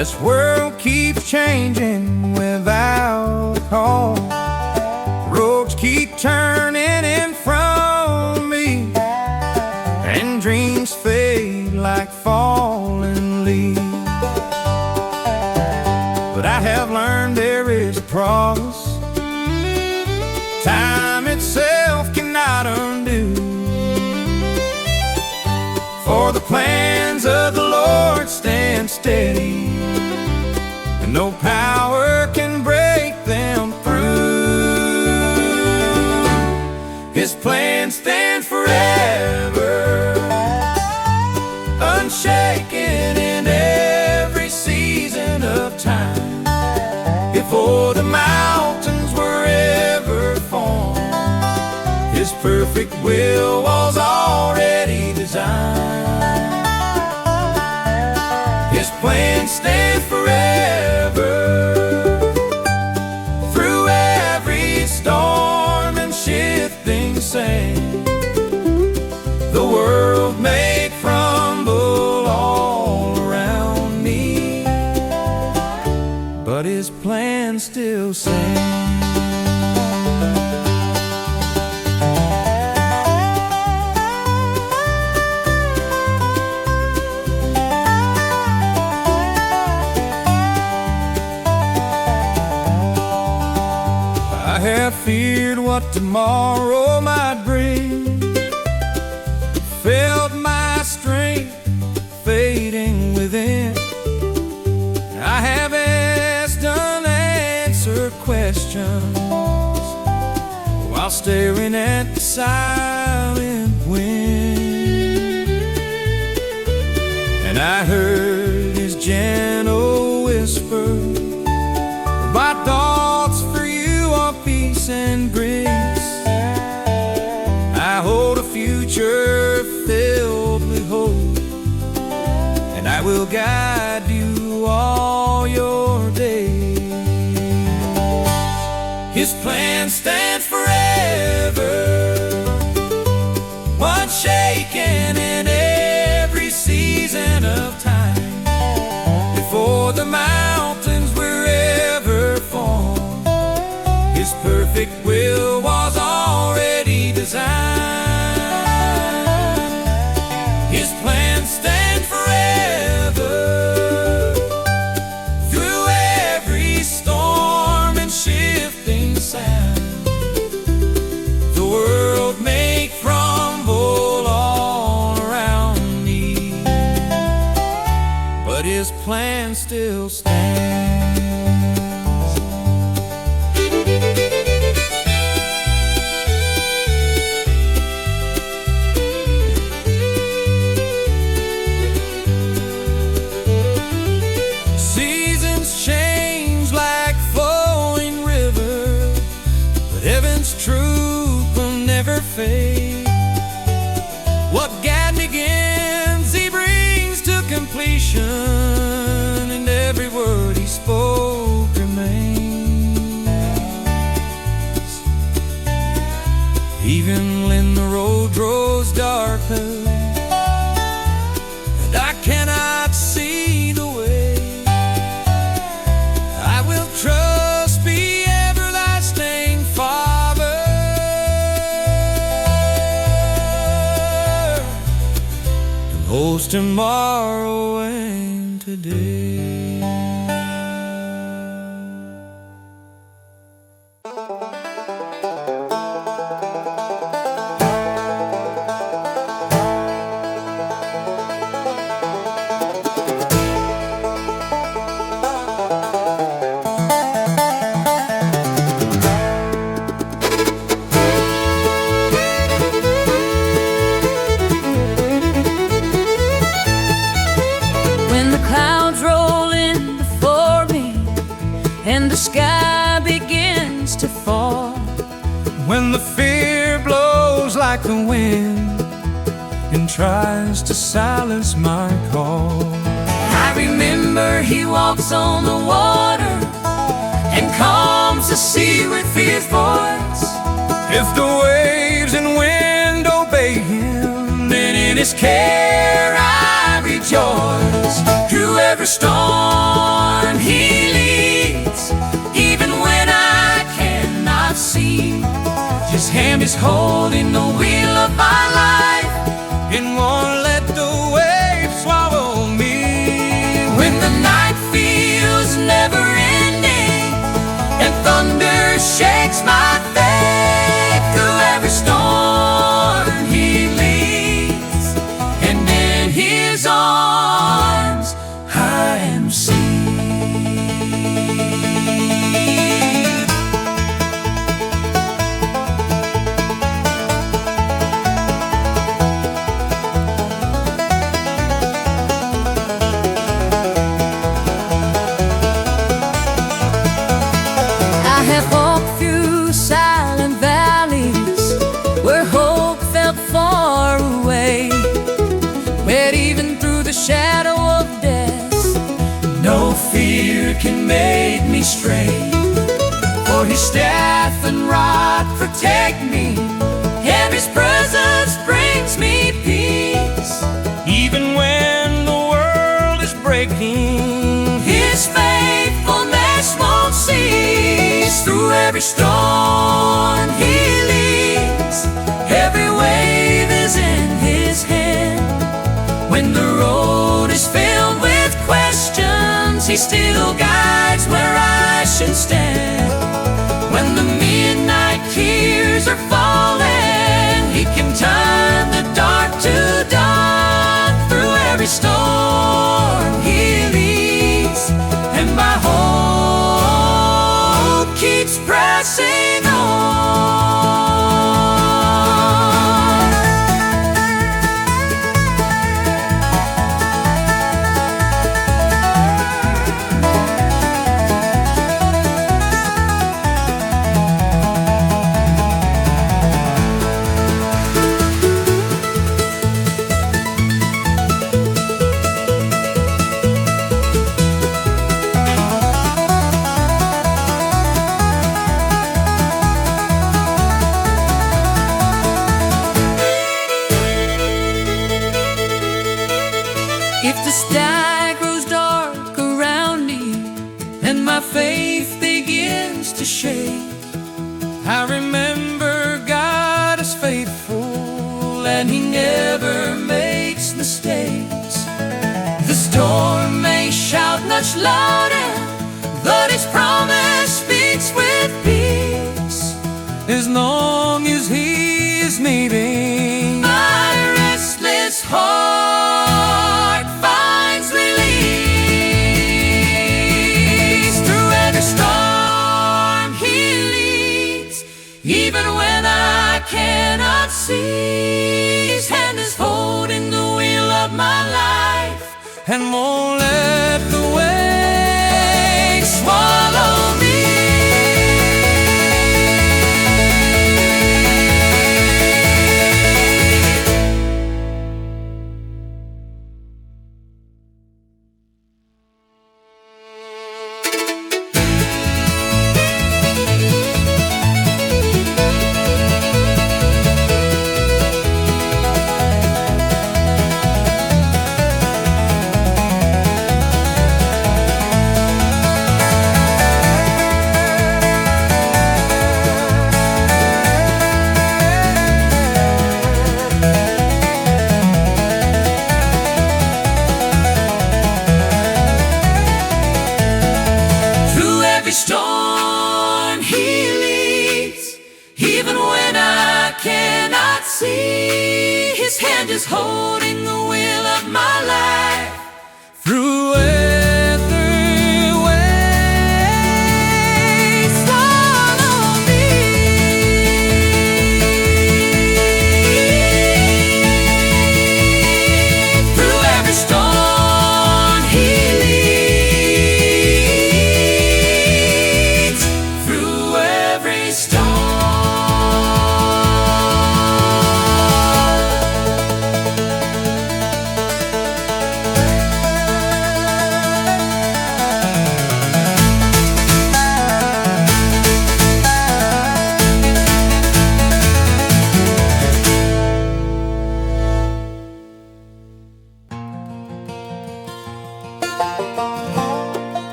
This world keeps changing without a cause. Roads keep turning in front of me, and dreams fade like falling leaves. But I have learned there is a promise time itself cannot undo. For the plans of the Lord stand steady, and no power can break them through. His plans stand forever, unshaken in every season of time. Before the mountains were ever formed, His perfect will was already designed. His plans stand forever, through every storm and shifting sand. The world may crumble all around me, but His plans still stand. I have feared what tomorrow might bring, felt my strength fading within. I have asked unanswered questions while staring at the silent wind. And I heard His gentle whisper, my thoughts for you are peace and grace. I hold a future filled with hope, and I will guide you all your days. His plans stand forever, unshaken in every season of time. Before the mountains were ever formed, His perfect will was already designed. His plans stand forever, through every storm and shifting sand. The world may crumble all around me, but His plan still stands. Seasons change like flowing rivers, but heaven's truth will never fade. What God begins, He brings to completion, and every word He spoke remains. Even when the road grows darker and I cannot see the way, I will trust the everlasting Father. Who knows tomorrow and today. When the clouds roll in before me and the sky begins to fall, When the fear blows like the wind and tries to silence my call, I remember He walks on the water and calms the sea with His voice. if the waves and wind obey Him, then in His care I rejoice. Through every storm He leads, even when I cannot see. His hand is holding the wheel of my life, and won't let the waves swallow me. when the night feels never ending and thunder shakes my faith. Through every storm He leads, and in His arms I am safe. I have walked through silent valleys where hope felt far away, where even through the shadow of death no fear can make me stray. For His staff and rod protect me, and His presence brings me peace. Even when the world is breaking, His faithfulness won't cease. Through every storm He leads, every wave is in His hand. When the road is filled with questions, He still guides where I should stand. When the midnight tears are falling, He can turn the dark to dawn. Through every storm He leads, and my hope keeps pressing on. If the sky grows dark around me and my faith begins to shake, I remember God is faithful, and He never makes mistakes. The storm may shout much louder, but His promise speaks with peace. as long as He is needing. My restless heart finds release. Through every storm He leads, even when I cannot see. His hand is holding the wheel of my life, And won't let the waves swallow me.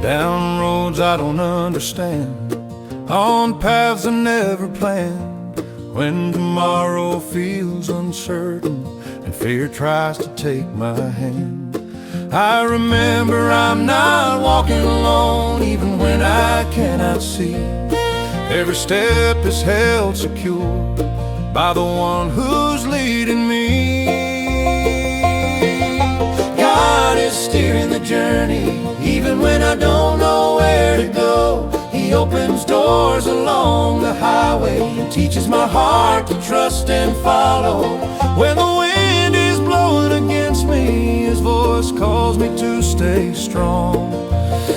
down roads I don't understand, on paths I never planned. When tomorrow feels uncertain and fear tries to take my hand, I remember I'm not walking alone, even when I cannot see. Every step is held secure by the one who's leading me. God is steering the journey, even when I don't know where to go. He opens doors along the highway and teaches my heart to trust and follow. When the wind is blowing against me, His voice calls me to stay strong.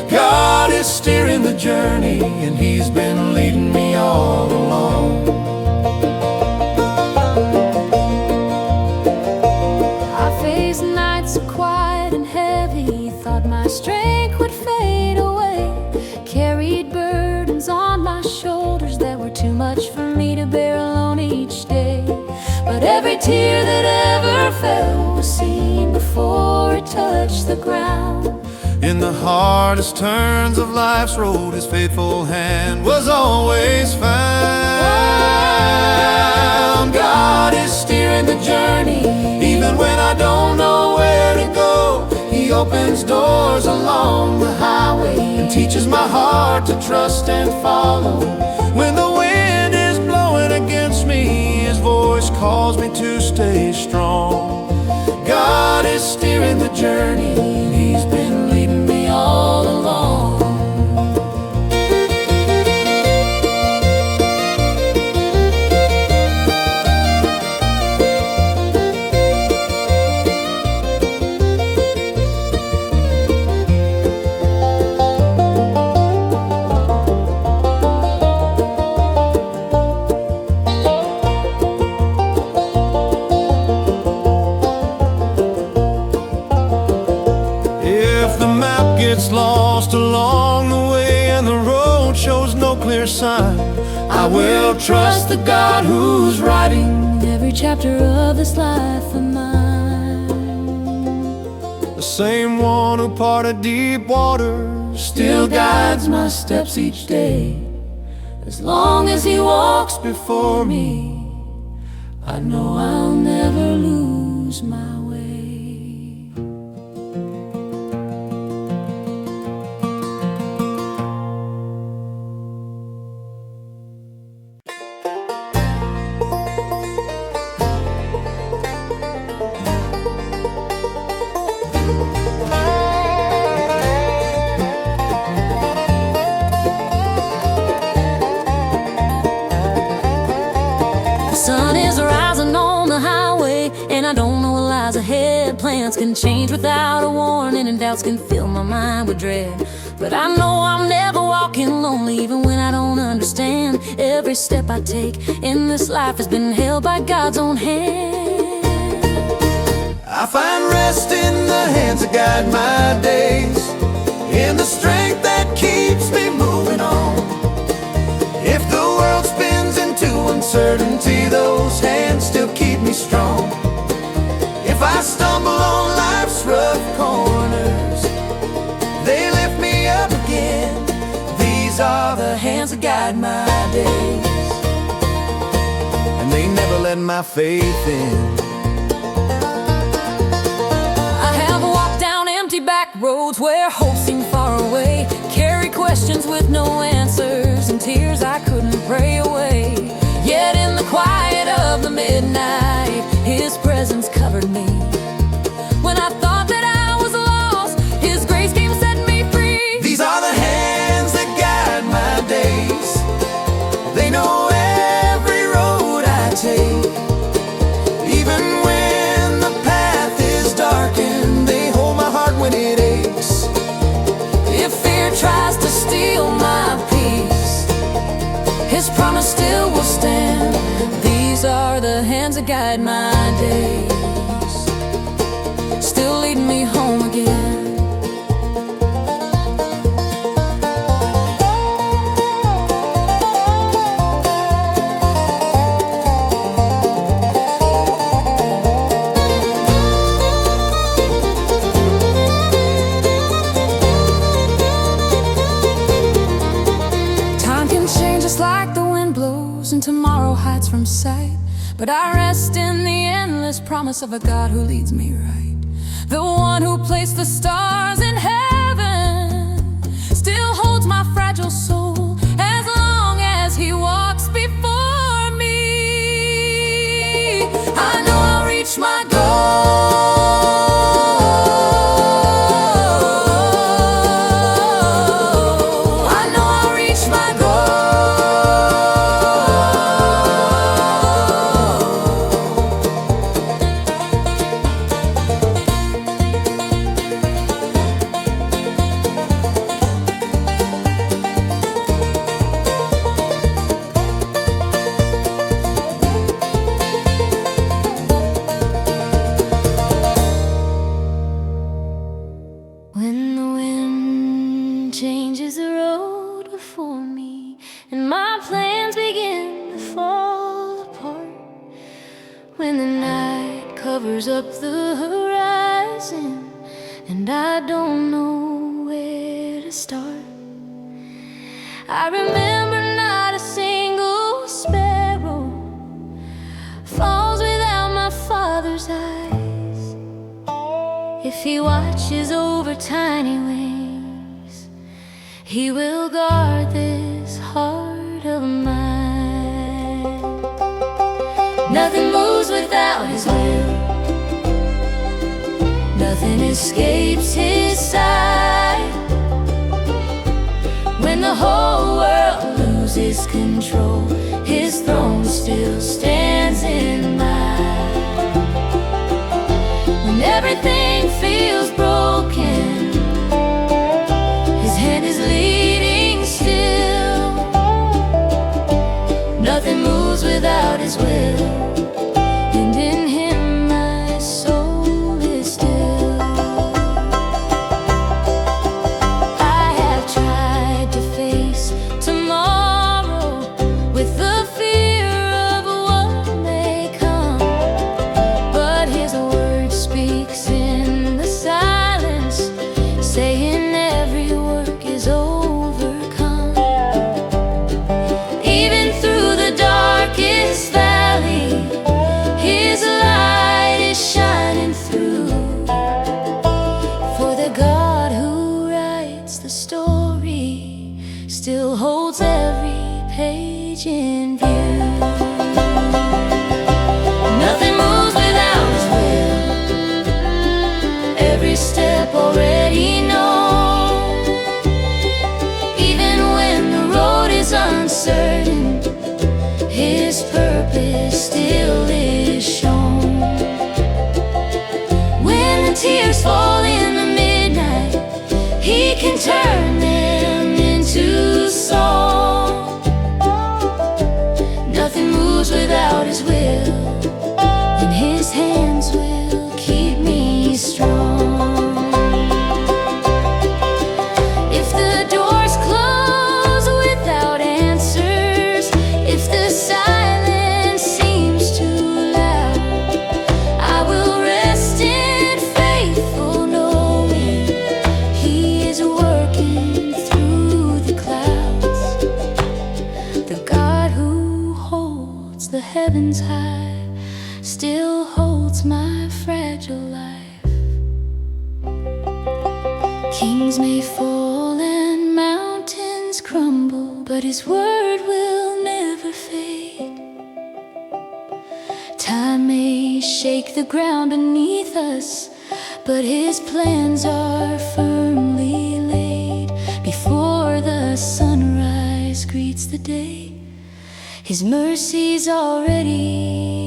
God is steering the journey, and He's been leading me all along. I faced nights so quiet and heavy, thought my strength would fade away. Carried burdens on my shoulders that were too much for me to bear alone each day. But every tear that ever fell was seen before it touched the ground. In the hardest turns of life's road, His faithful hand was always found. God is steering the journey, even when I don't know where to go. He opens doors along the highway and teaches my heart to trust and follow. When the wind is blowing against me, His voice calls me to stay strong. God is steering the journey, and He's been leading me all along. Gets lost along the way and the road shows no clear sign, I will trust the God who's writing every chapter of this life of mine. The same one who parted deep waters still guides my steps each day. As long as He walks before me, I know I'll never lose my way. Plans can change without a warning, and doubts can fill my mind with dread. But I know I'm never walking lonely, even when I don't understand. Every step I take in this life has been held by God's own hand. I find rest in the hands that guide my days, in the strength that keeps me moving on. If the world spins into uncertainty, those hands still keep me strong. If I stumble on life's rough corners, they lift me up again. These are the hands that guide my days, and they never let my faith in. I have walked down empty back roads where hope seemed far away, carried questions with no answers and tears I couldn't pray away. Yet in the quiet of the midnight, His presence covered me. When I thought that I was lost, His grace came set me free. These are the hands that guide my days. They know every road I take. Even when the path is darkened, they hold my heart when it aches. If fear tries to steal my peace, His promise still will stand. These are the hands that guide my days, still leading me home again. miles from sight, but I rest in the endless promise of a God who leads me right. The one who placed the stars in heaven still holds my fragile soul as long as he walks before me. I know I'll reach my goal. When the wind changes the road before me and my plans begin to fall apart, when the night covers up the horizon and I don't know where to start, I remember not a single sparrow falls without my Father's eyes. If he watches over tiny wings, he will guard this heart of mine. Nothing moves without his will, nothing escapes his sight. When the whole world loses control, his throne still stands in mine. When everything feels broken, his hand is leading still. Nothing moves without his will, and in him my soul is still. I have tried to face tomorrow with the fear of what may come, but his word speaks in the silence, saying every work is overcome. Even through the darkest valley, his light is shining through. For the God who writes the story still holds every page in view. Nothing moves without his will, every step already known. Even when the road is uncertain, his purpose still is shown. When the tears fall in the midnight, he can turn them into song. Nothing moves without his will, and his hands will keep me strong. If the doors close without answers, if the silence seems too loud, I will rest in faithful knowing he is working through the clouds. The God who holds the heavens high still holds my fragile life. Kings may fall and mountains crumble, but his word will never fade. Time may shake the ground beneath us, but his plans are firmly laid. Before the sunrise greets the day, his mercy's already